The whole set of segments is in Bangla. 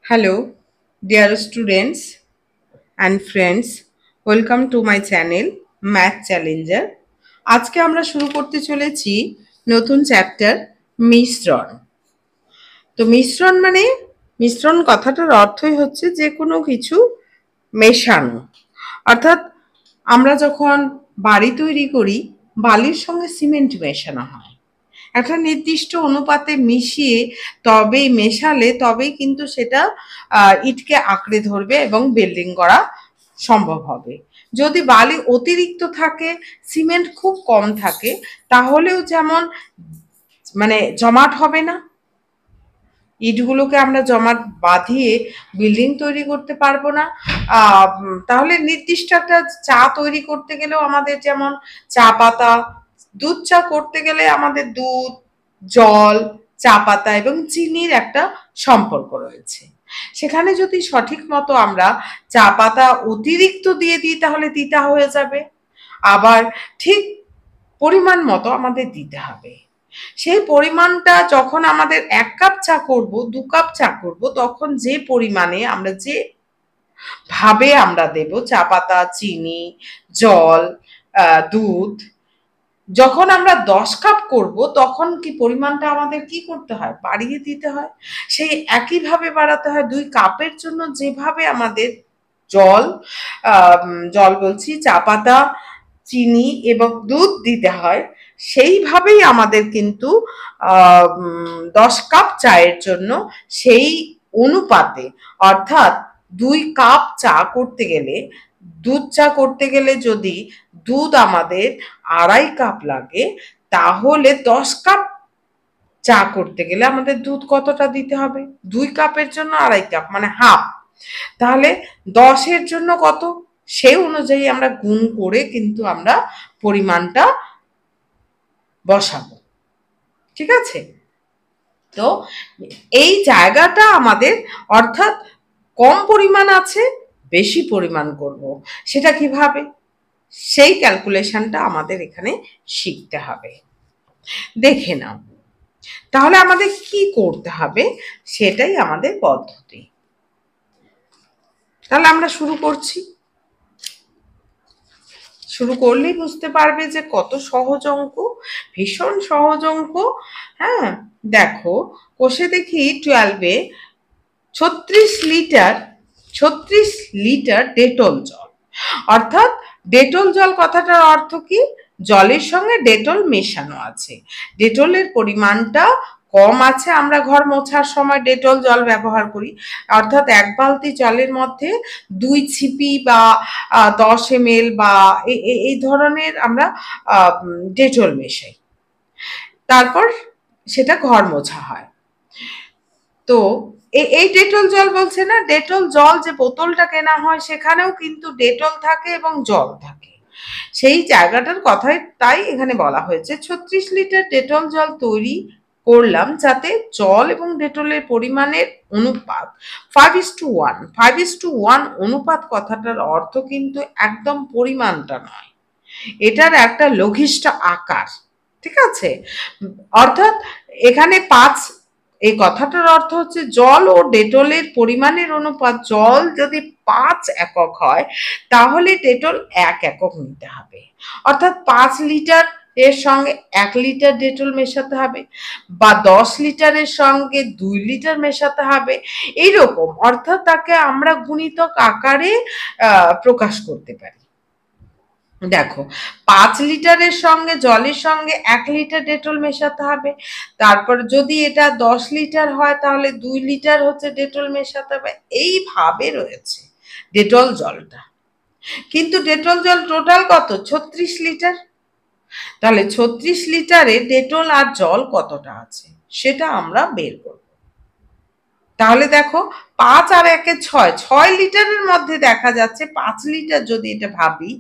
Hello, dear students and friends. Welcome to my channel Math Challenger. আজকে আমরা শুরু করতে চলেছি নতুন চ্যাপ্টার মিশ্রণ। তো মিশ্রণ কথাটার অর্থই হচ্ছে যে কোনো কিছু মেশানো। অর্থাৎ আমরা যখন বাড়ি তৈরি করি, বালির সঙ্গে সিমেন্ট মেশানো হয়। একটা নির্দিষ্ট অনুপাতে মিশিয়ে তবেই কিন্তু সেটা ইটকে আঁকড়ে ধরবে এবং বিল্ডিং করা সম্ভব হবে। যদি বালি অতিরিক্ত থাকে, সিমেন্ট খুব কম থাকে, তাহলেও যেমন জমাট হবে না, ইটগুলোকে আমরা জমাট বাঁধিয়ে বিল্ডিং তৈরি করতে পারবো না। তাহলে নির্দিষ্ট একটা চা তৈরি করতে গেলেও আমাদের যেমন চা পাতা, দুধ চা করতে গেলে আমাদের দুধ, জল, চা পাতা এবং চিনির একটা সম্পর্ক রয়েছে। সেখানে যদি সঠিক মতো আমরা চা পাতা অতিরিক্ত দিয়ে দিই তাহলে তিতা হয়ে যাবে, আবার ঠিক পরিমাণ মতো আমাদের দিতে হবে। সেই পরিমাণটা যখন আমাদের 1 কাপ চা করব, 2 কাপ চা করব, তখন যে পরিমাণে যে ভাবে আমরা দেব চা পাতা, চিনি, জল, দুধ, যখন আমরা 10 কাপ করব তখন কি পরিমাণটা আমাদের কি করতে হয়? বাড়িয়ে দিতে হয়। সেই একইভাবে বাড়াতে হয়। 2 কাপের জন্য যেভাবে আমাদের জল বলছি, চা পাতা, চিনি এবং দুধ দিতে হয়, সেইভাবেই আমাদের কিন্তু 10 কাপ চায়ের জন্য সেই অনুপাতে, অর্থাৎ 2 কাপ চা করতে গেলে, দুধ চা করতে গেলে যদি দুধ আমাদের 2.5 কাপ লাগে, তাহলে 10 কাপ চা করতে গেলে আমাদের দুধ কতটা দিতে হবে? 2 কাপের জন্য 2.5 কাপ, মানে হাফ। তাহলে 10-এর জন্য কত? সেই অনুযায়ী আমরা গুণ করে কিন্তু আমরা পরিমাণটা বসাবো। ঠিক আছে? তো এই জায়গাটা আমাদের, অর্থাৎ কম পরিমাণ আছে, বেশি পরিমাণ করব। সেটা কিভাবে? সেই ক্যালকুলেশনটা আমাদের এখানে শিখতে হবে। দেখে নাও। তাহলে আমাদের কি করতে হবে সেটাই আমাদের পদ্ধতি। তাহলে আমরা শুরু করছি। শুরু করলেই বুঝতে পারবে যে কত সহজ অঙ্ক, ভীষণ সহজ অঙ্ক। হ্যাঁ, দেখো কোষে দেখি 12-এ 36 লিটার ডেটল জল। অর্থাৎ ডেটল জল কথাটার অর্থ কি? জলের সঙ্গে ডেটল মেশানো আছে। ডেটলের পরিমাণটা কম আছে, আমরা ঘর মোছার সময় ডেটল জল ব্যবহার করি। অর্থাৎ 1 বালতি জলের মধ্যে 2 ছিপি বা 10 ml বা এই ধরনের আমরা ডেটল মেশাই, তারপর সেটা ঘর মোছা হয়। তো এই ডেটল জল বলছে না, ডেটল জল যে বোতলটা কেনা হয় সেখানেও কিন্তু ডেটল থাকে এবং জল থাকে। সেই জায়গাটার কথাই তাই এখানে বলা হয়েছে 36 লিটার ডেটল জল তৈরি করলাম, যাতে জল এবং ডেটলের পরিমাণের অনুপাত 5:1। 5:1 অনুপাত কথাটার অর্থ কিন্তু একদম পরিমাণটা নয়, এটার একটা লঘিষ্ঠ আকার। ঠিক আছে? অর্থাৎ এখানে 5, এই কথাটার অর্থ হচ্ছে জল ও ডেটলের পরিমাণের অনুপাত। জল যদি 5 একক হয় তাহলে ডেটল 1 একক নিতে হবে। অর্থাৎ 5 লিটার এর সঙ্গে 1 লিটার ডেটল মেশাতে হবে, বা 10 লিটারের সঙ্গে 2 লিটার মেশাতে হবে, এইরকম। অর্থাৎ তাকে আমরা গুণিতক আকারে প্রকাশ করতে পারি। দেখো, 5 লিটারের সঙ্গে জলের সঙ্গে 1 লিটার ডেটল মেশাতে হবে। তারপর যদি এটা 10 লিটার হয় তাহলে 2 লিটার হচ্ছে ডেটল মেশাতে হবে। এইভাবে রয়েছে ডেটল জলটা। কিন্তু ডেটল জল টোটাল কত? 36 লিটার। তাহলে 36 লিটারে ডেটল আর জল কতটা আছে সেটা আমরা বের করব। তাহলে দেখো, 5 আর 1 এ 6 লিটারের মধ্যে দেখা যাচ্ছে 5 লিটার, যদি এটা ভাবি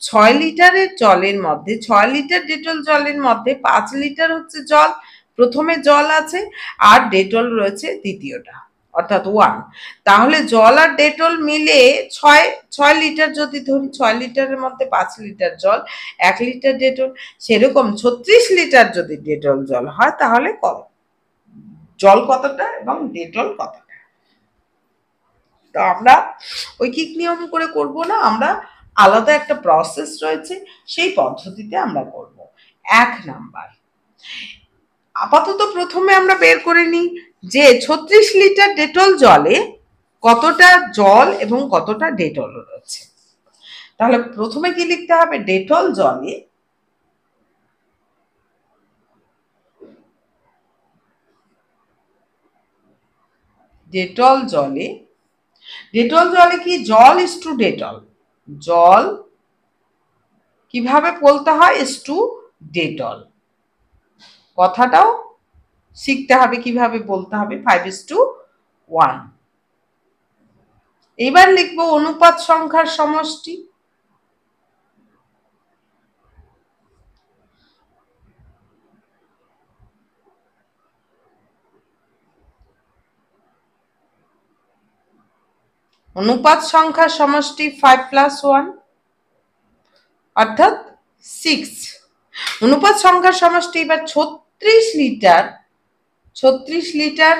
6 লিটারের জলের মধ্যে, 6 লিটার ডেটল জলের মধ্যে 5 লিটার হচ্ছে জল, প্রথমে জল আছে, আর ডেটল রয়েছে দ্বিতীয়টা, অর্থাৎ 1। তাহলে জল আর ডেটল মিলে 6 লিটার যদি ধরি, 6 লিটারের মধ্যে 5 লিটার জল, 1 লিটার ডেটল। সেরকম 36 লিটার যদি ডেটল জল হয় তাহলে জল কতটা এবং ডেটল কতটা। তো আমরা ঐকিক নিয়ম করে করব না, আমরা আলাদা একটা প্রসেস রয়েছে, সেই পদ্ধতিতে আমরা করব। 1 নাম্বার, আপাতত প্রথমে আমরা বের করে নিই যে 36 লিটার ডেটল জলে কতটা জল এবং কতটা ডেটল রয়েছে। তাহলে প্রথমে কি লিখতে হবে, ডেটল জলে ডেটল জলে কি জল ইস টু ডেটল, জল কিভাবে বলতে হয়, ইস টু ডেটল, কথাটাও শিখতে হবে কিভাবে বলতে হবে, 5:1। এবার লিখবো অনুপাত সংখ্যার সমষ্টি, অনুপাত সংখ্যার সমষ্টি 5+1 অর্থাৎ 6। অনুপাত সংখ্যার সমষ্টি এবার 36 লিটার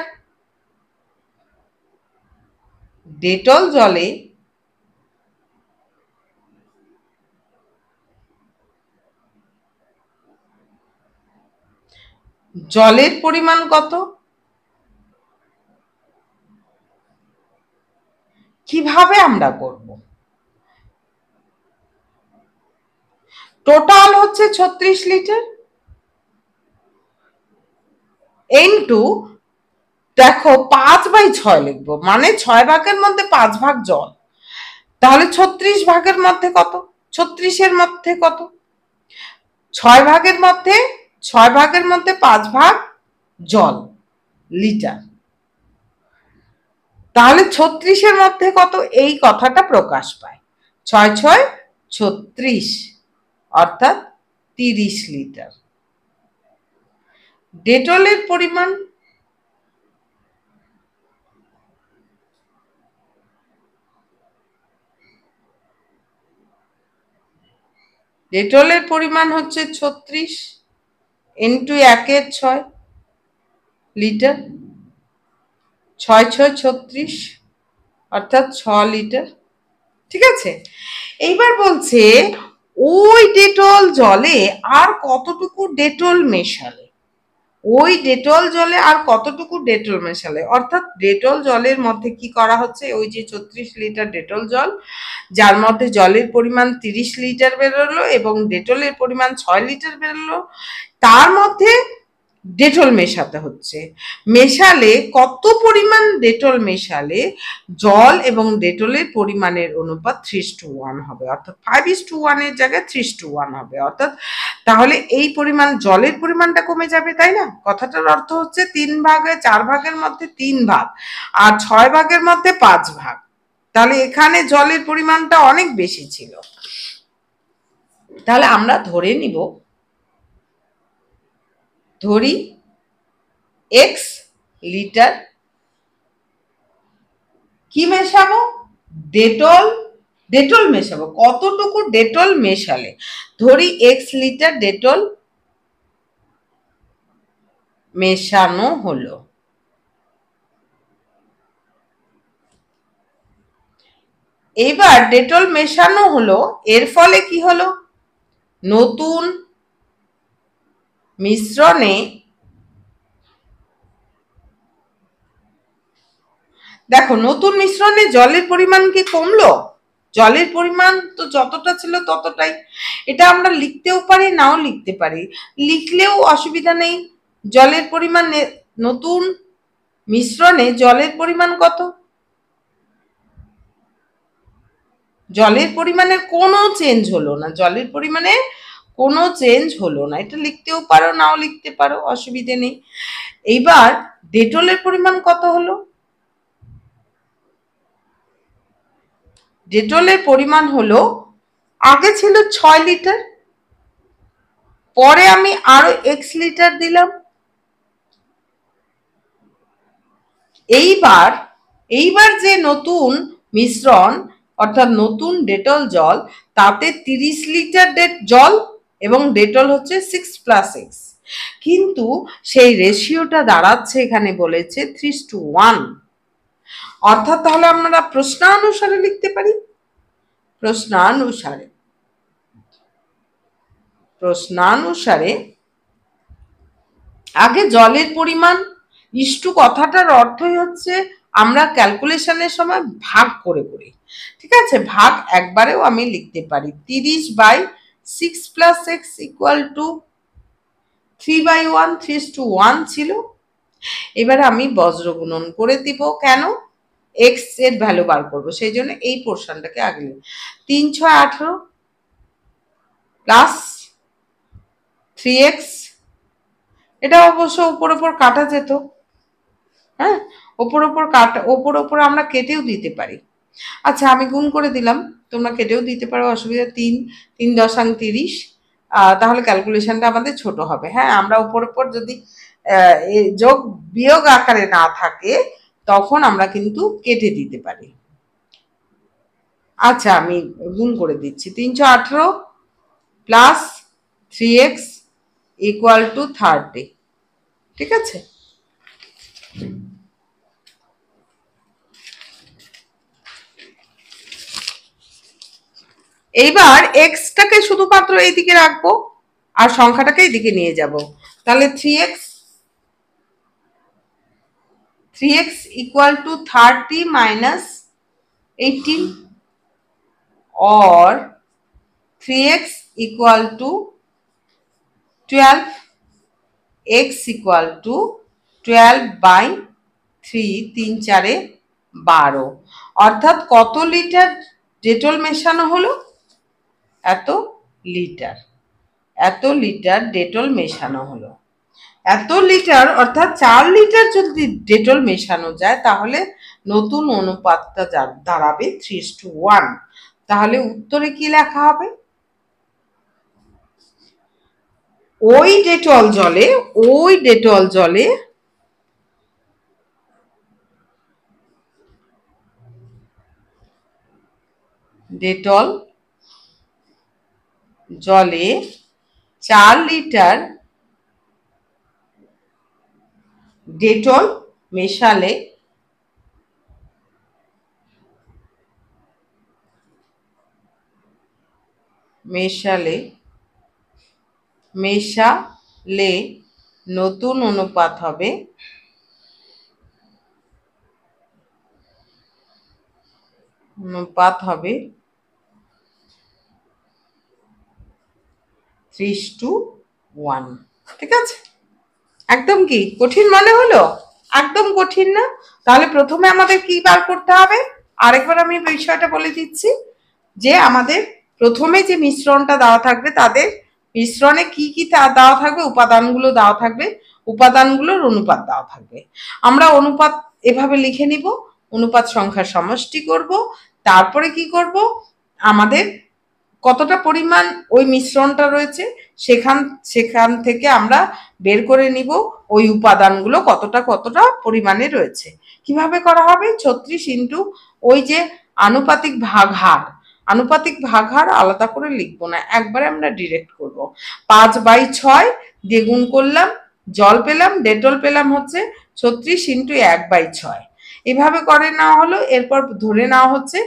ডেটল জলে জলের পরিমাণ কত, কিভাবে আমরা করব, টোটাল হচ্ছে 36 লিটার ইনটু, দেখো 5/6 লিখবো, মানে 6 ভাগের মধ্যে 5 ভাগ জল, তাহলে 36 ভাগের মধ্যে কত, 36-এর মধ্যে কত, 6 ভাগের মধ্যে 5 ভাগ জল লিটার, তাহলে 36-এর মধ্যে কত, এই কথাটা প্রকাশ পায়, 6×6 36 অর্থাৎ 30 লিটার। ডেটলের পরিমাণ, ডেটলের পরিমাণ হচ্ছে 36 ইন্টু 1/6 লিটার, 6×6 36 অর্থাৎ 6 লিটার। ঠিক আছে, এইবার বলছে ওই ডেটল জলে আর কতটুকু ডেটল মেশালে, ওই ডেটল জলে আর কতটুকু ডেটল মেশালে, অর্থাৎ ডেটল জলের মধ্যে কি করা হচ্ছে, ওই যে 36 লিটার ডেটল জল, যার মধ্যে জলের পরিমাণ 30 লিটার বেরোলো এবং ডেটলের পরিমাণ 6 লিটার বেরোলো, তার মধ্যে ডেটল মেশাতে হচ্ছে। মেশালে কত পরিমাণ ডেটল মেশালে জল এবং ডেটলের পরিমাণের অনুপাত 3:1 হবে, অর্থাৎ 5:1 এর জায়গায় 3:1 হবে, অর্থাৎ তাহলে এই পরিমাণ জলের পরিমাণটা কমে যাবে, তাই না? কথাটার অর্থ হচ্ছে 4 ভাগের মধ্যে 3 ভাগ আর 6 ভাগের মধ্যে 5 ভাগ, তাহলে এখানে জলের পরিমাণটা অনেক বেশি ছিল। তাহলে আমরা ধরি x লিটার কি মেশাবো, ডেটল মেশাবো, কতটুকু ডেটল মেশালে, ধরি x লিটার ডেটল মেশানো হলো। এইবার ডেটল মেশানো হলো, এর ফলে কি হলো, নতুন মিশ্রণে, দেখো নতুন মিশ্রণে জলের পরিমাণ কি কমলো, জলের পরিমাণ তো যতটা ছিল ততটাই, এটা আমরা লিখতেও পারি নাও লিখতে পারি, লিখলেও অসুবিধা নেই। জলের পরিমাণ, নতুন মিশ্রণে জলের পরিমাণ কত, জলের পরিমাণের কোনো চেঞ্জ হলো না, জলের পরিমাণে কোনো চেঞ্জ হলো না, এটা লিখতেও পারো নাও লিখতে পারো, অসুবিধে নেই। এইবার ডেটলের পরিমাণ কত হলো, ডেটলের পরিমাণ হলো, আগে ছিল 6 লিটার, পরে আমি আরো x লিটার দিলাম। এইবার যে নতুন মিশ্রণ অর্থাৎ নতুন ডেটল জল, তাতে 30 লিটার জল এবং ডেটল হচ্ছে 6+6, কিন্তু সেই রেশিওটা দাঁড়াচ্ছে, এখানে বলেছে 3:1, অর্থাৎ তাহলে আমরা প্রশ্নানুসারে লিখতে পারি। প্রশ্নানুসারে আগে জলের পরিমাণ ইস্টু কথাটার অর্থই হচ্ছে আমরা ক্যালকুলেশনের সময় ভাগ করে করি। ঠিক আছে, ভাগ একবারেও আমি লিখতে পারি 30/6 + x = 3/1, 3:1 ছিল। এবার আমি বজ্র গুণন করে দিব, কেন? x এর ভ্যালু বার করবো, সেই জন্য এই পোর্শনটাকে আগে 3 × 6 = 18 প্লাস 3x, এটা অবশ্য উপর উপর কাটা যেত। হ্যাঁ, ওপর আমরা কেটেও দিতে পারি। আচ্ছা, আমি গুণ করে দিলাম, তোমরা কেটেও দিতে পারো, অসুবিধা। 3 দশাং 30, তাহলে ক্যালকুলেশনটা আমাদের ছোট হবে। হ্যাঁ, আমরা উপর যদি যোগ বিয়োগ আকারে না থাকে তখন আমরা কিন্তু কেটে দিতে পারি। আচ্ছা, আমি গুণ করে দিচ্ছি। 318 প্লাস 3x = 30। ঠিক আছে, এইবার এক্সটাকে শুধুমাত্র এইদিকে রাখবো আর সংখ্যাটাকে এইদিকে নিয়ে যাব। তাহলে 3x = 30 - 18, or 3x = 12, x = 12/3, 3 × 4 = 12। অর্থাৎ কত লিটার ডেটল মেশানো হলো? এত লিটার ডেটল মেশানো হলো। এত লিটার অর্থাৎ 4 লিটার যদি ডেটল মেশানো যায় তাহলে নতুন অনুপাতটা দাঁড়াবে 3:1। তাহলে উত্তরে কি লেখা হবে? ওই ডেটল জলে 4 লিটার ডেটল মেশালে নতুন অনুপাত হবে 3:1। ঠিক আছে, একদম কি কঠিন মনে হলো? একদম কঠিন না। তাহলে প্রথমে আমাদের কি বার করতে হবে? আরেকবার আমি বিষয়টা বলে দিচ্ছি, যে আমাদের প্রথমে যে মিশ্রণটা দেওয়া থাকবে তাদের মিশ্রণে কি কি দেওয়া থাকবে, উপাদানগুলো দেওয়া থাকবে, উপাদানগুলোর অনুপাত দেওয়া থাকবে। আমরা অনুপাত এভাবে লিখে নিব, অনুপাত সংখ্যার সমষ্টি করব। তারপরে কি করব, আমাদের কতটা পরিমাণ ওই মিশ্রণটা রয়েছে সেখান থেকে আমরা বের করে নিব ওই উপাদানগুলো কতটা পরিমাণে রয়েছে। কিভাবে করা হবে? 36 ইন্টু ওই যে আনুপাতিক ভাগহার আলাদা করে লিখবো না, একবারে আমরা ডিরেক্ট করব। 5/6 দিয়ে গুণ করলাম, জল পেলাম, ডেটল পেলাম হচ্ছে 36 ইন্টু 1/6। এভাবে করে নেওয়া হলো। এরপর ধরে নেওয়া হচ্ছে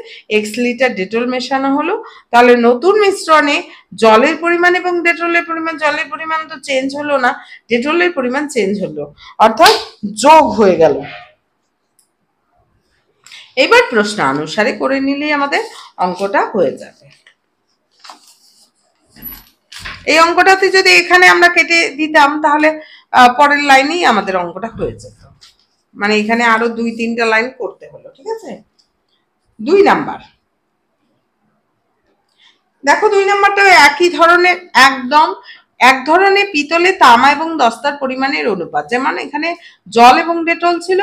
x লিটার ডেটল মেশানো হলো। তাহলে নতুন মিশ্রণে জলের পরিমাণ এবং ডেটলের পরিমাণ, জলের পরিমাণ তো চেঞ্জ হলো না, ডেটলের পরিমাণ চেঞ্জ হলো, অর্থাৎ যোগ হয়ে গেল। এবার প্রশ্ন অনুসারে করে নিলেই আমাদের অঙ্কটা হয়ে যাবে। এই অঙ্কটাতে যদি এখানে আমরা কেটে দিতাম তাহলে পরের লাইনেই আমাদের অঙ্কটা হয়ে যেত, মানে এখানে আরো 2-3টা লাইন করতে হলো। ঠিক আছে, 2 নাম্বার দেখো, 2 নাম্বারটা একই ধরনের, একদম এক ধরনের পিতলে তামা এবং দস্তার পরিমাণের অনুপাত। যেমন এখানে জল এবং ডেটল ছিল,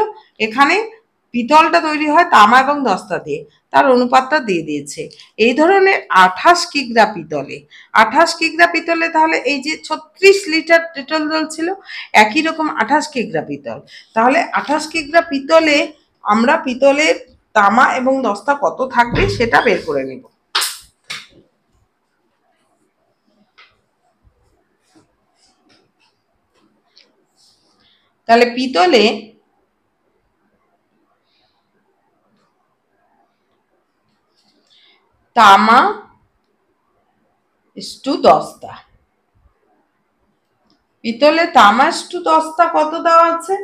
এখানে পিতলটা তৈরি হয় তামা এবং দস্তা দিয়ে, তার অনুপাতটা দিয়ে দিয়েছে। এই ধরনের 28 কিগ্রা পিতলে তাহলে এই যে 36 লিটার ডেটল জল ছিল, একই রকম 28 কিগ্রা পিতল। তাহলে 28 কিগ্রা পিতলে আমরা পিতলের তামা এবং দস্তা কত থাকবে সেটা বের করে নেব। তাহলে পিতলে তামা ইস্টু দস্তা। পিতলে তামা ইস্টু দস্তা কত দেওয়া আছে?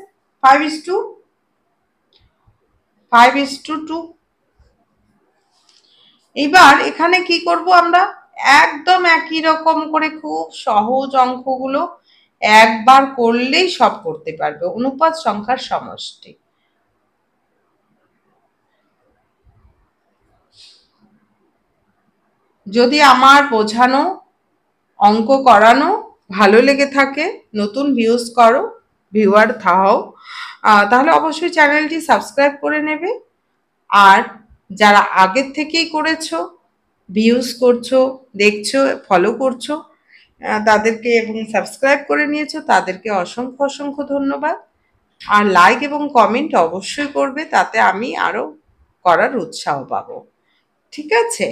5:2। এবার এখানে কি করব আমরা? একদম একই রকম করে খুব সহজ অঙ্কগুলো একবার করলেই সব করতে পারবে। অনুপাত সংখ্যার সমষ্টি। যদি আমার বোঝানো অঙ্ক করানো ভালো লেগে থাকে, নতুন ভিউয়ার হও, তাহলে অবশ্যই চ্যানেলটি সাবস্ক্রাইব করে নেবে। আর যারা আগের থেকেই করেছো, ভিউজ করছো, দেখছো, ফলো করছো, তাদেরকে এবং সাবস্ক্রাইব করে নিয়েছো, তাদেরকে অসংখ্য অসংখ্য ধন্যবাদ। আর লাইক এবং কমেন্ট অবশ্যই করবে, তাতে আমি আরো করার উৎসাহ পাবো। ঠিক আছে?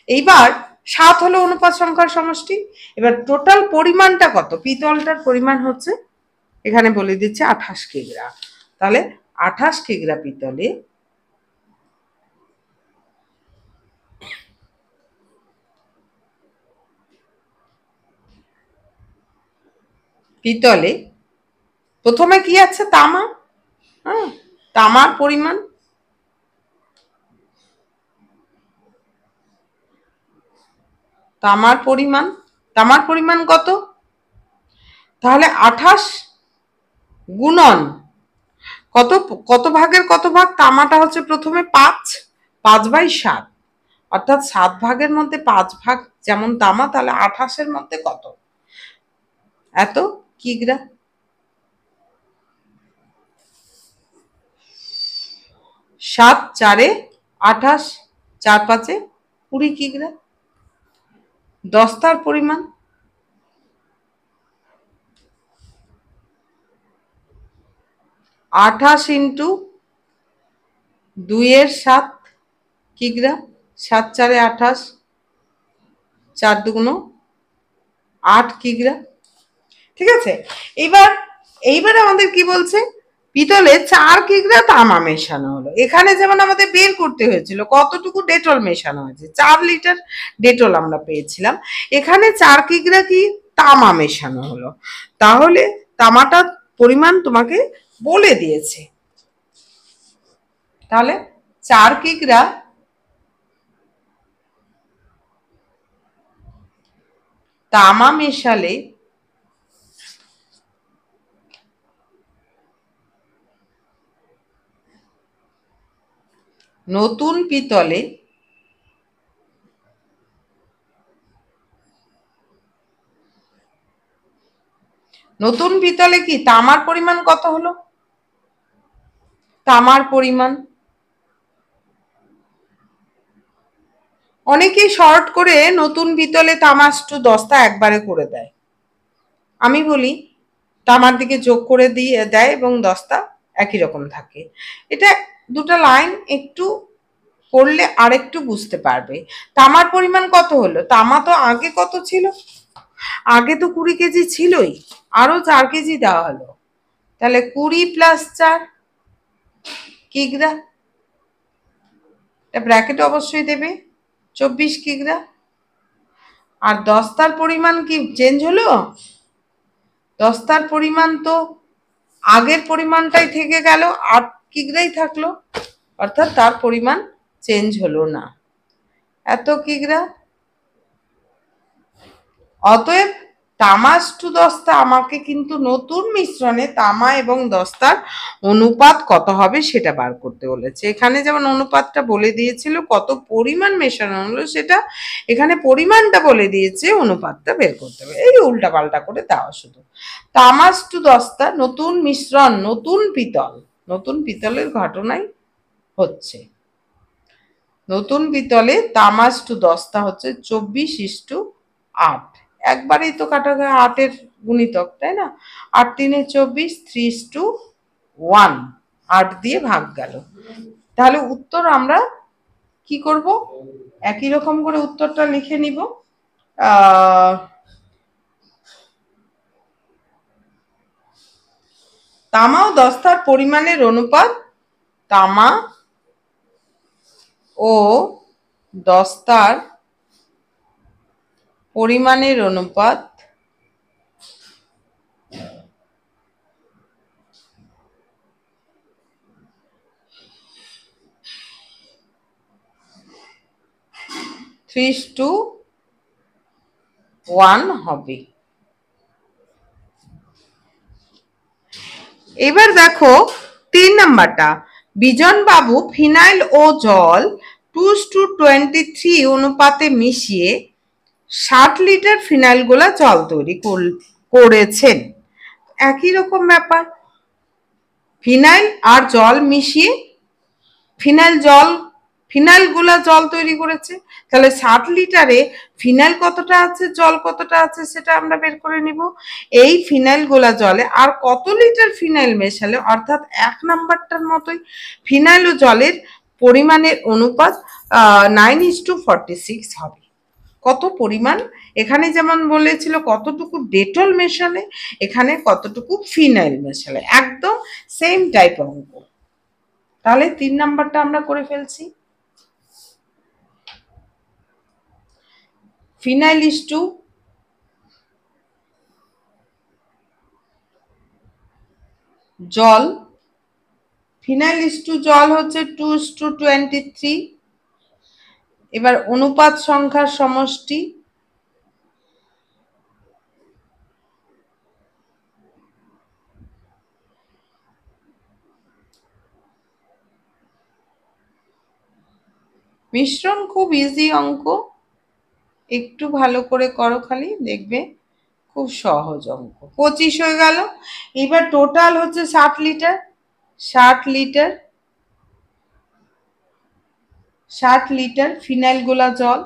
এইবার 7 হলো অনুপাত সংখ্যার সমষ্টি। এবার টোটাল পরিমাণটা কত? পিতলটার পরিমাণ হচ্ছে, এখানে বলে দিচ্ছে 28 কিগ্রা। তাহলে 28 কিগ্রা পিতলে প্রথমে কি আছে? তামা। হ্যাঁ, তামার পরিমাণ, তামার পরিমাণ কত? তাহলে 28 গুণন কত, কত ভাগের কত ভাগ? তামাটা হচ্ছে প্রথমে 5/7, অর্থাৎ 7 ভাগের মধ্যে 5 ভাগ যেমন তামা, তাহলে 28-এর মধ্যে কত? এত কিগ্রা। 7×4 = 28, 4×5 = 20 কিগ্রা। দস্তার পরিমাণ, আঠাশ ইন্টু 2/7 কিগ্রা। 7×4 = 28, 4×2 = 8 কিগ্রা। ঠিক আছে? এইবার আমাদের কি বলছে? পিতলে 4 কিগ্রা তামা মেশানো হলো। এখানে যেমন আমাদের বের করতে হয়েছিল কতটুকু ডেটল মেশানো হয়েছে, 4 লিটার ডেটল আমরা পেয়েছিলাম। এখানে 4 কিগ্রা কি তামা মেশানো হলো। তাহলে তামাটার পরিমাণ তোমাকে বলে দিয়েছে। তাহলে 4 কিগ্রা তামা মেশালে নতুন পিতলে কি তামার পরিমাণ কত হলো? তামার পরিমাণ অনেকেই শর্ট করে নতুন পিতলে তামা ইস্টু দস্তা একবারে করে দেয়। আমি বলি তামার দিকে যোগ করে দিয়ে দেয় এবং দস্তা একই রকম থাকে। এটা দুটো লাইন একটু করলে আরেকটু বুঝতে পারবে। তামার পরিমাণ কত হলো? তামা তো আগে কত ছিল? আগে তো 20 কেজি ছিলই, আরো 4 কেজি দেওয়া হলো। তাহলে 20 + 4 কিগ্রা। এটা ব্র্যাকেট অবশ্যই দেবে, 24 কিগ্রা। আর দস্তার পরিমাণ কি চেঞ্জ হলো? দস্তার পরিমাণ তো আগের পরিমাণটাই থেকে গেল, 8 কিগ্রাই থাকলো, অর্থাৎ তার পরিমাণ চেঞ্জ হলো না। এত কিগ্রা। অতএব তামা ইস্টু দস্তা আমাকে কিন্তু নতুন মিশ্রণে তামা এবং দস্তার অনুপাত কত হবে সেটা বার করতে বলেছে। এখানে যেমন অনুপাতটা বলে দিয়েছিল কত পরিমাণ মেশানো হলো, সেটা এখানে পরিমাণটা বলে দিয়েছে, অনুপাতটা বের করতে হবে। এই উল্টা পাল্টা করে দেওয়া শুধু। তামা ইস্টু দস্তা নতুন মিশ্রণ, নতুন পিতলের ঘটনাই হচ্ছে। নতুন পিতলে তামা ইস্টু দস্তা হচ্ছে 24:8। একবারেই তো কাটা যায়, 8-এর গুণিতক, তাই না? 8×3 = 24, 3:1, 8 দিয়ে ভাগ গেল। তাহলে উত্তর আমরা কি করব? একই রকম করে উত্তরটা লিখে নিব। তামা ও দস্তার পরিমাণের অনুপাত, তামা ও দস্তার পরিমাণের অনুপাত থ্রি টু ওয়ান হবে। এবার দেখো 3 নাম্বারটা, বিজন বাবু ফিনাইল ও জল 2:23 অনুপাতে মিশিয়ে 60 লিটার ফিনাইল গোলা জল তৈরি করেছেন। একই রকম ব্যাপার, ফিনাইল আর জল মিশিয়ে ফিনাইল গুলা জল তৈরি করেছে। তাহলে 60 লিটারে ফিনাইল কতটা আছে, জল কতটা আছে সেটা আমরা বের করে নিব। এই ফিনাইল গোলা জলে আর কত লিটার ফিনাইল মেশালে, অর্থাৎ 1 নাম্বারটার মতোই ফিনাইল ও জলের পরিমাণের অনুপাত 9:46 হবে। কত পরিমাণ, এখানে যেমন বলেছিল কতটুকু ডেটল মেশালে, এখানে কতটুকু ফিনাইল মেশালে, একদম সেম টাইপ অঙ্ক। তাহলে 3 নাম্বারটা আমরা করে ফেলছি। ফিনাইল ইস্টু জল, ফিনাইল ইস্টু জল হচ্ছে 2:23। এবার অনুপাত সংখ্যার সমষ্টি, মিশ্রণ খুব ইজি অঙ্ক, একটু ভালো করে করো, খালি দেখবে খুব সহজ অঙ্ক। 25 হয়ে গেল। এবার টোটাল হচ্ছে 60 লিটার, 60 লিটার 60 লিটার ফিনাইল গোলা জল,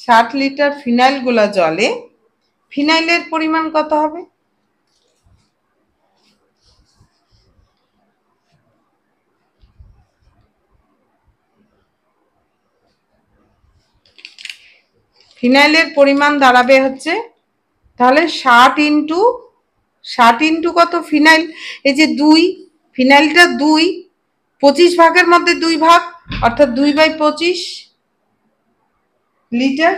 ষাট লিটার ফিনাইল গোলা জলে ফিনাইলের পরিমাণ কত হবে? ফিনাইলের পরিমাণ দাঁড়াবে হচ্ছে, তাহলে 60 ইন্টু কত ফিনাইল, এই যে 2, ফিনাইলটা 2, 25 ভাগের মধ্যে 2 ভাগ, অর্থাৎ 2/25 লিটার।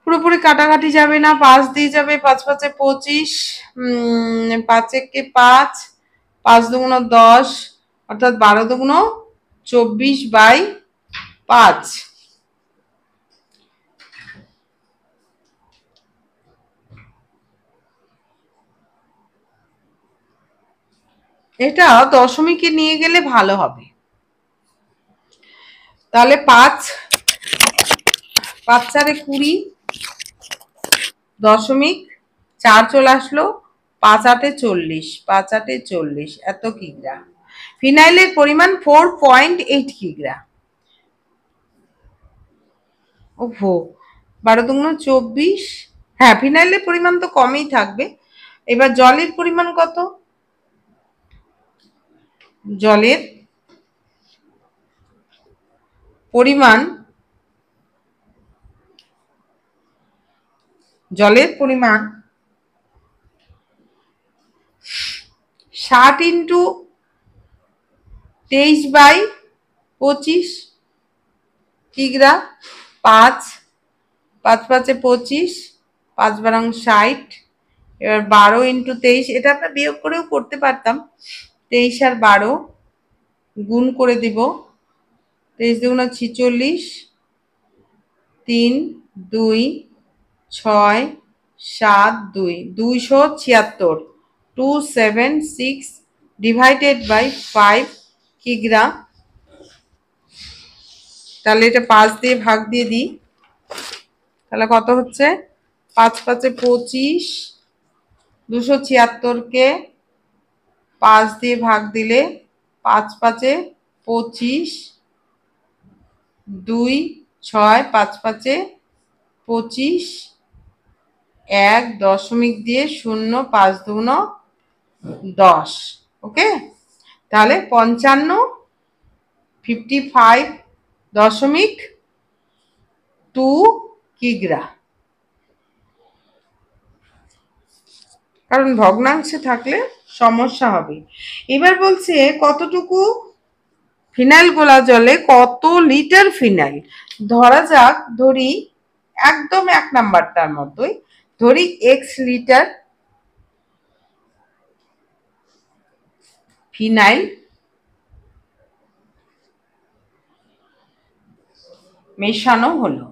পুরোপুরি কাটাকাটি যাবে না, 5 দিয়ে যাবে, 5 5 25, 5 একে 5, 5 দুগুণ 10, অর্থাৎ 12 দুগুণ 24/5। এটা দশমিকে নিয়ে গেলে ভালো হবে। তাহলে 5 4 20, দশমিক 4 চলে আসলো, 5 8 40, 5 8 40 এত কিগ্রা। ফিনাইলের পরিমাণ 4.8 কিগ্রা। ওহো, 12 দুগুণ 24, হ্যাঁ ফিনাইলের পরিমাণ তো কমই থাকবে। এবার জলের পরিমাণ কত? জলের পরিমাণ 60 ইন্টু 23/25 কিগ্রা। 5 5 5 25, 5 12 60। এবার 12 ইন্টু 23, এটা আমরা বিয়োগ করেও করতে পারতাম। 23 আর 12 গুণ করে দিব, 23 দুগুণ 46, 3 2 6 7 2, 276, 276 ডিভাইডেড বাই 5 কিগ্রা। তাহলে এটা 5 দিয়ে ভাগ দিয়ে দিই, তাহলে কত হচ্ছে? 5 5 25, 276কে 5 দিয়ে ভাগ দিলে 5 5 25, 2 6, 5 5 25, 1 দশমিক দিয়ে 0, 5 দুগুণ 10। ওকে, তাহলে 55 দশমিক 2 কিগ্রা, কারণ ভগ্নাংশে থাকলে সমস্যা হবে। এবার বলছে কতটুকু ফিনাইল গোলা জলে কত লিটার ফিনাইল। ধরা যাক, ধরি একদম 1 নাম্বারটার মতোই, ধরি x লিটার ফিনাইল মেশানো হলো।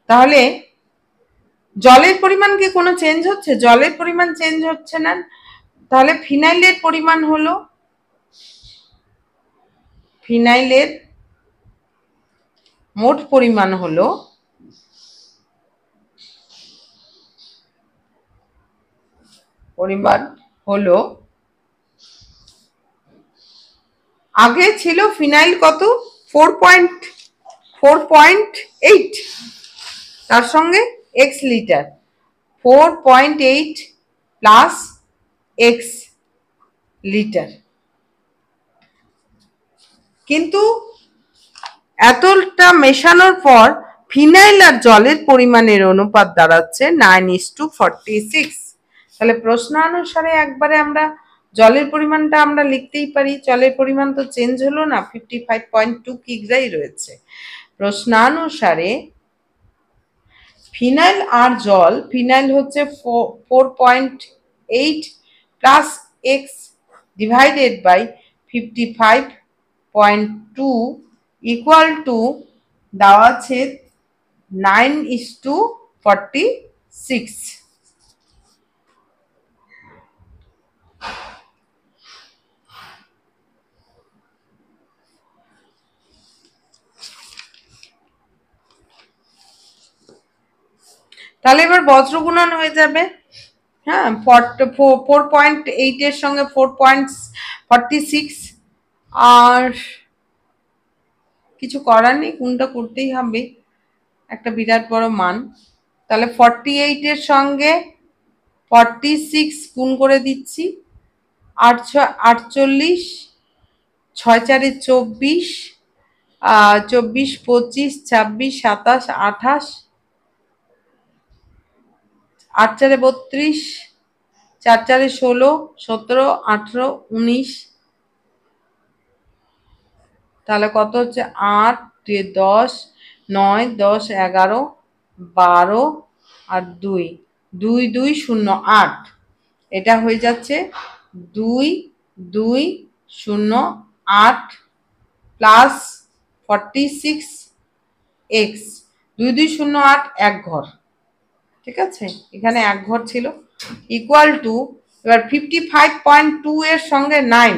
তাহলে জলের পরিমাণ কি কোনো চেঞ্জ হচ্ছে? জলের পরিমাণ চেঞ্জ হচ্ছে না। তাহলে ফিনাইলের পরিমাণ হলো, ফিনাইলের মোট পরিমাণ হলো আগে ছিল ফিনাইল কত 4.8, তার সঙ্গে x litre 4.8 plus x litre, কিন্তু এতটা মেশানোর পর ফিনাইল আর জলের পরিমাণের অনুপাত দাঁড়াচ্ছে 9:46। তাহলে প্রশ্ন অনুসারে একবারে আমরা জলের পরিমাণটা আমরা লিখতেই পারি। জলের পরিমাণ তো চেঞ্জ হলো না, 55.2 কিগ্রাই রয়েছে। প্রশ্নানুসারে ফিনাইল আর জল, ফিনাইল হচ্ছে 4.8 plus x divided by 55.2 equal to দেওয়া আছে 9:46। তাহলে এবার বজ্র গুণন হয়ে যাবে। হ্যাঁ, 4.8 এর সঙ্গে 4.46, আর কিছু করার নেই, গুণটা করতেই হবে, একটা বিরাট বড় মান। তাহলে 48 এর সঙ্গে 46 গুণ করে দিচ্ছি, 48, 6 4 24, 24 25 26 27 28, 8 4 32, 4 4 16 17 18 19, তাহলে কত হচ্ছে 8 10 9 10 11 12 আর 2 2 2 0 8, এটা হয়ে যাচ্ছে 2 2 0 8 প্লাস 46 এক্স, 2 2 0 8 এক ঘর, ঠিক আছে, এখানে এক ঘর ছিল, ইকুয়াল টু এবার 55.2 এর সঙ্গে 9,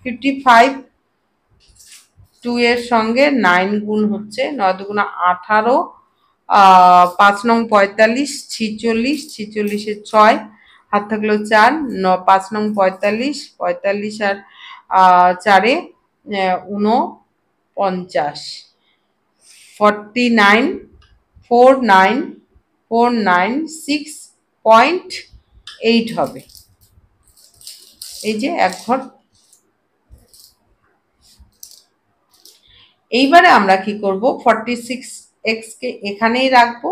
55.2 এর সঙ্গে 9 গুণ হচ্ছে 9 2 18, 5 9 45, 46, 46 এর 6, হাত থাকলো 4, 5 9 45, 45 আর 4 49, 49 49 496.8 হবে। এই যে এক ঘর। এইবারে আমরা কি করব, 46x কে এখানেই রাখবো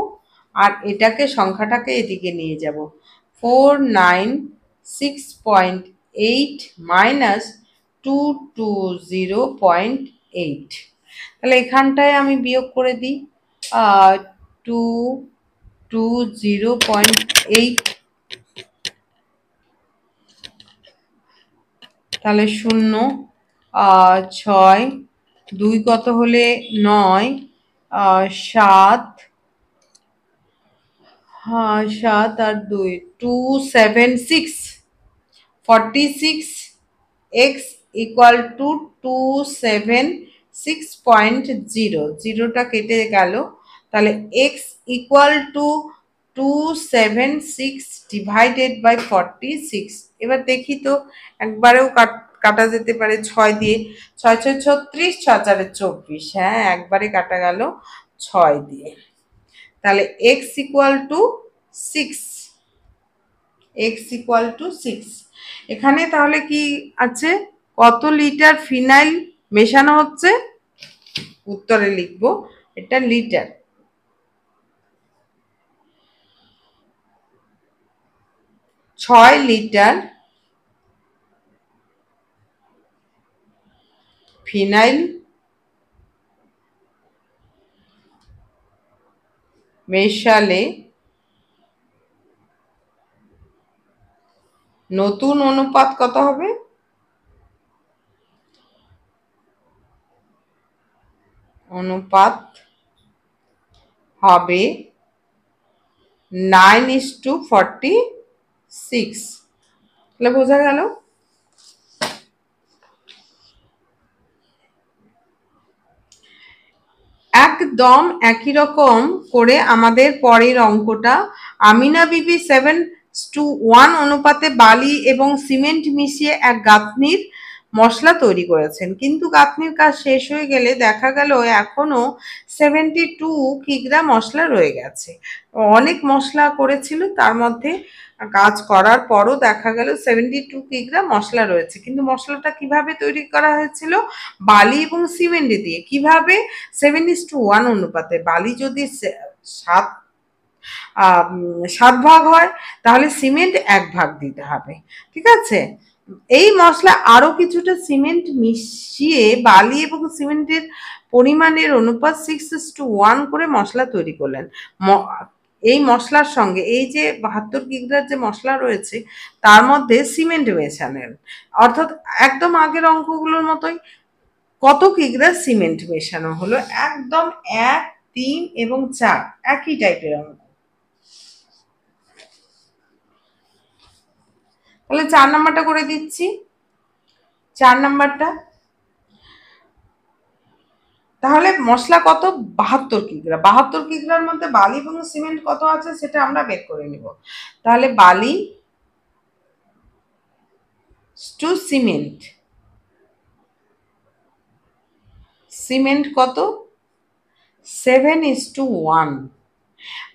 আর এটাকে সংখ্যাটাকে এদিকে নিয়ে যাব। 496.8 মাইনাস 220.8, তাহলে এখানটায় আমি বিয়োগ করে দিই 220.8, তাহলে 0 6 2 কত হলে 9, 7 7 আর 2 276, 46 x ইকুয়াল টু 276.0, জিরোটা কেটে গেল, তাহলে x equal to 276 divided by 46। এবার দেখি তো, একবারেও কাটা যেতে পারে 6 দিয়ে, 6 6 36, 6 4 24, হ্যাঁ একবারে কাটা গেল 6 দিয়ে। তাহলে x equal two 6, x equal two 6। এখানে তাহলে কি আছে, কত লিটার ফিনাইল মেশানো হচ্ছে? উত্তরে লিখবো এটা লিটার। 6 লিটার ফিনাইল মেশালে নতুন অনুপাত কত হবে? অনুপাত হবে 9:46। তাহলে বোঝা গেল। একদম একই রকম করে আমাদের পরের অঙ্কটা, আমিনা বিবি 7:1 অনুপাতে বালি এবং সিমেন্ট মিশিয়ে এক গাঁথনির মশলা তৈরি করেছেন, কিন্তু গাঁথনির কাজ শেষ হয়ে গেলে দেখা গেল এখনো 72 কিগ্রা মশলা রয়ে গেছে। অনেক মশলা করেছিল, তার মধ্যে কাজ করার পরও দেখা গেল 72 কিগ্রা মশলা রয়েছে। কিন্তু মশলাটা কিভাবে তৈরি করা হয়েছিল? বালি এবং সিমেন্ট দিয়ে। কিভাবে? 7:1 অনুপাতে। বালি যদি 7 ভাগ হয়, তাহলে সিমেন্ট 1 ভাগ দিতে হবে। ঠিক আছে? এই মশলা আরো কিছুটা সিমেন্ট মিশিয়ে বালি এবং সিমেন্টের পরিমাণের অনুপাত 6:1 করে মশলা তৈরি করলেন। এই মশলার সঙ্গে এই যে 72 কিগ্রার যে মশলা রয়েছে তার মধ্যে সিমেন্ট মেশালেন, অর্থাৎ একদম আগের অঙ্কগুলোর মতোই। কত কিগ্রা সিমেন্ট মেশানো হলো? একদম 1, 3 এবং 4 একই টাইপের অঙ্ক। তাহলে 4 নাম্বারটা করে দিচ্ছি। 4 নাম্বারটা, তাহলে মশলা কত? 72 কিগ্রা। 72 কিগ্রার মধ্যে বালি এবং সিমেন্ট কত আছে সেটা আমরা বের করে নিব। তাহলে বালি টু সিমেন্ট, সিমেন্ট কত? 7:1।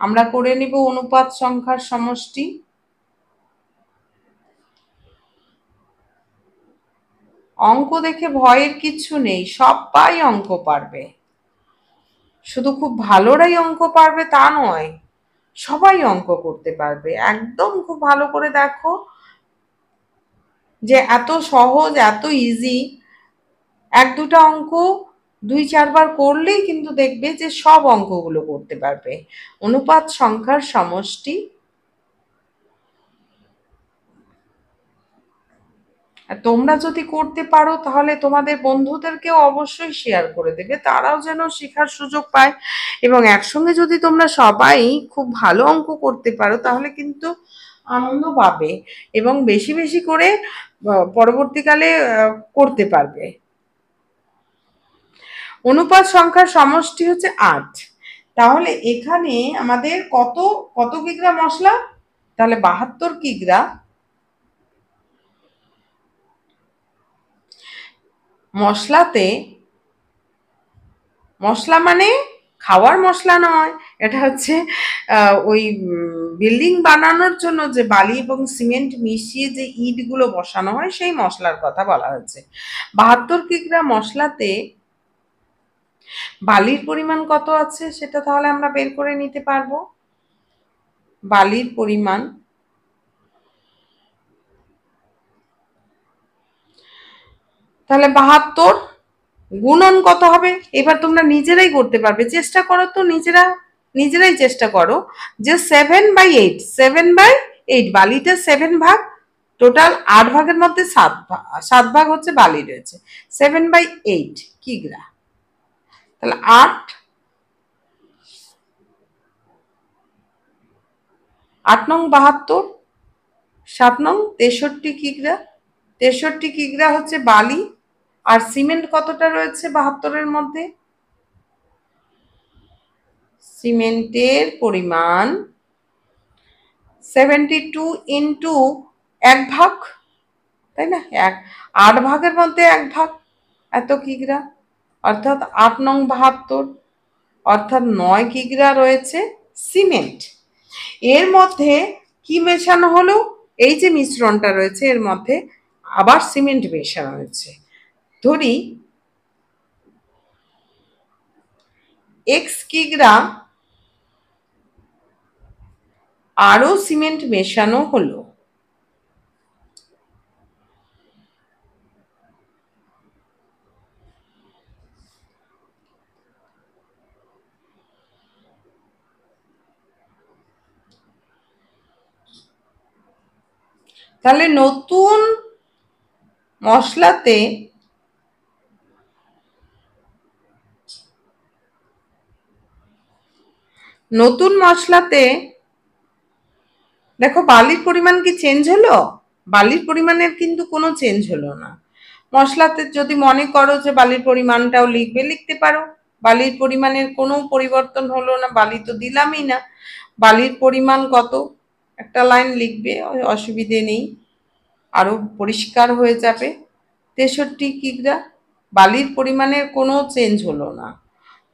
আমরা করে নিব অনুপাত সংখ্যার সমষ্টি। অঙ্ক দেখে ভয়ের কিছু নেই, সবাই অঙ্ক পারবে। শুধু খুব ভালোরাই অঙ্ক পারবে তা নয়, সবাই অঙ্ক করতে পারবে। একদম খুব ভালো করে দেখো যে এত সহজ, এত ইজি। 1-2টা অঙ্ক 2-4 বার করলেই কিন্তু দেখবে যে সব অঙ্কগুলো করতে পারবে। অনুপাত সংখ্যার সমষ্টি। আর তোমরা যদি করতে পারো তাহলে তোমাদের বন্ধুদেরকেও অবশ্যই শেয়ার করে দেবে, তারাও যেন শেখার সুযোগ পায়। এবং একসঙ্গে যদি তোমরা সবাই খুব ভালো অঙ্ক করতে পারো তাহলে কিন্তু আনন্দ পাবে এবং বেশি বেশি করে পরবর্তীকালে করতে পারবে। অনুপাত সংখ্যার সমষ্টি হচ্ছে 8। তাহলে এখানে আমাদের কত কত কিগ্রা মশলা? তাহলে 72 কিগ্রা মশলাতে, মশলা মানে খাওয়ার মশলা নয়, এটা হচ্ছে ওই বিল্ডিং বানানোর জন্য যে বালি এবং সিমেন্ট মিশিয়ে যে ইটগুলো বসানো হয় সেই মশলার কথা বলা হচ্ছে। 72 কিগ্রা মশলাতে বালির পরিমাণ কত আছে সেটা তাহলে আমরা বের করে নিতে পারবো। বালির পরিমাণ তাহলে 72 গুণন কত হবে? এবার তোমরা নিজেরাই করতে পারবে, চেষ্টা করো তো, নিজেরাই চেষ্টা করো যে 7/8, 7/8 বালিটা 7 ভাগ, টোটাল 8 ভাগের মধ্যে 7 ভাগ হচ্ছে বালি রয়েছে, 7/8 কিগ্রা। তাহলে 8 নং 72, 7 নং 63 কিগ্রা। 63 কিগ্রা হচ্ছে বালি। আর সিমেন্ট কতটা রয়েছে 72-এর মধ্যে? সিমেন্টের পরিমাণ 72 ইন্টু 1 ভাগ, তাই না? 8 ভাগের মধ্যে 1 ভাগ, এত কিগ্রা, অর্থাৎ 8 নং 72, অর্থাৎ 9 কিগ্রা রয়েছে সিমেন্ট। এর মধ্যে কি মেশানো হলো? এই যে মিশ্রণটা রয়েছে এর মধ্যে আবার সিমেন্ট মেশানো হয়েছে। ধরি x কিগ্রা আরো সিমেন্ট মেশানো হলো। তাহলে নতুন মশলাতে দেখো বালির পরিমাণ কি চেঞ্জ হলো? বালির পরিমাণের কিন্তু কোনো চেঞ্জ হলো না। মশলাতে যদি মনে করো যে বালির পরিমাণটাও লিখতে পারো। বালির পরিমাণের কোনো পরিবর্তন হলো না, বালি তো দিলামই না। বালির পরিমাণ কত একটা লাইন লিখবে, অসুবিধে নেই, আরো পরিষ্কার হয়ে যাবে। 63 কিগ্রা। বালির পরিমাণের কোনো চেঞ্জ হলো না,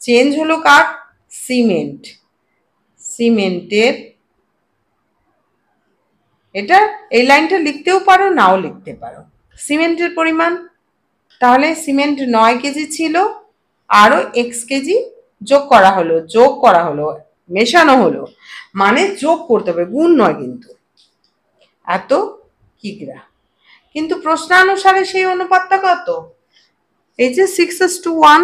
চেঞ্জ হলো কার? সিমেন্টের। এটা এই লাইনটা লিখতেও পারো, নাও লিখতে পারো। সিমেন্টের পরিমাণ, তাহলে সিমেন্ট 9 কেজি ছিল, আরো x কেজি যোগ করা হলো, মেশানো হলো, মানে যোগ করতে হবে, গুণ নয় কিন্তু। এত কিগ্রা। কিন্তু প্রশ্নানুসারে সেই অনুপাতটা কত? এই যে 6:1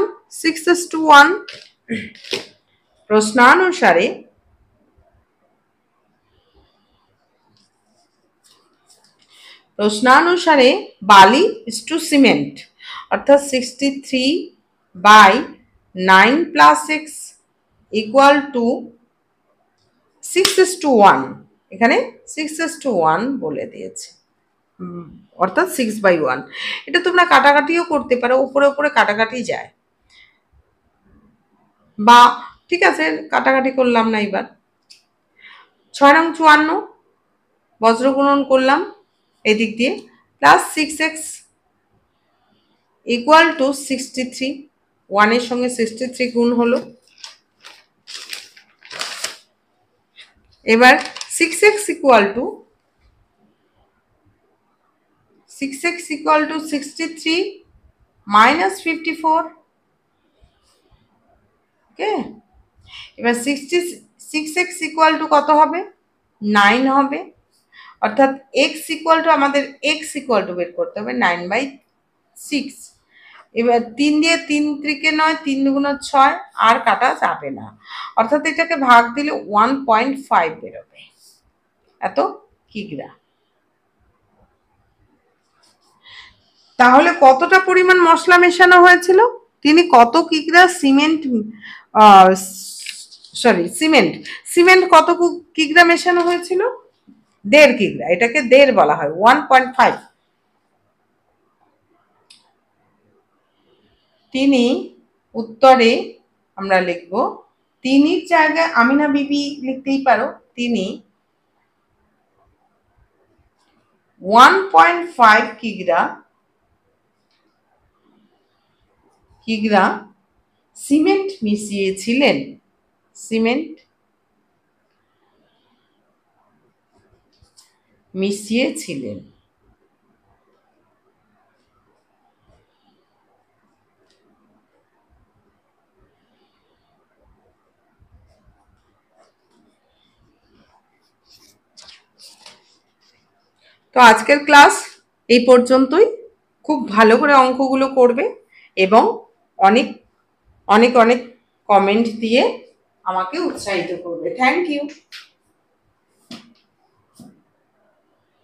প্রশ্নানুসারে বালি ইস টু সিমেন্ট, অর্থাৎ 63/9 + x = 6:1। এখানে 6:1 বলে দিয়েছে, অর্থাৎ 6/1। এটা তোমরা কাটাকাটিও করতে পারো, উপরে উপরে কাটাকাটি যায়, বা ঠিক আছে কাটাকাটি করলাম না। এবার 6 নং 54 বজ্রগুণন করলাম এদিক দিয়ে, প্লাস 6x = 63। 1 এর সঙ্গে 63 গুণ হলো। এবার 6x = 63 - 54। ওকে, এবার 6x = কত হবে? 9 হবে, অর্থাৎ x = আমাদের x = বের করতে হবে 9/6। এবার 3 দিয়ে 3 × 9, 3 × 6, আর কাটা যাবে না, অর্থাৎ এটাকে ভাগ দিলে 1.5 বেরোবে। এত কিগ্রা। তাহলে কতটা পরিমাণ মশলা মেশানো হয়েছিল? তিনি কত কিগ্রা সিমেন্ট সিমেন্ট কত কিগ্রা মেশানো হয়েছিল? 1.5 কিগ্রা। এটাকে 1.5 বলা হয়, 1.5। তিনি উত্তরে আমরা লিখব, তিনির জায়গায় আমিনা বিবি লিখতেই পারো। তিনি 1.5 কিগ্রা সিমেন্ট মিশিয়েছিলেন। তো আজকের ক্লাস এই পর্যন্তই। খুব ভালো করে অঙ্কগুলো করবে এবং অনেক অনেক অনেক কমেন্ট দিয়ে আমাকে উৎসাহিত করবে। Thank you.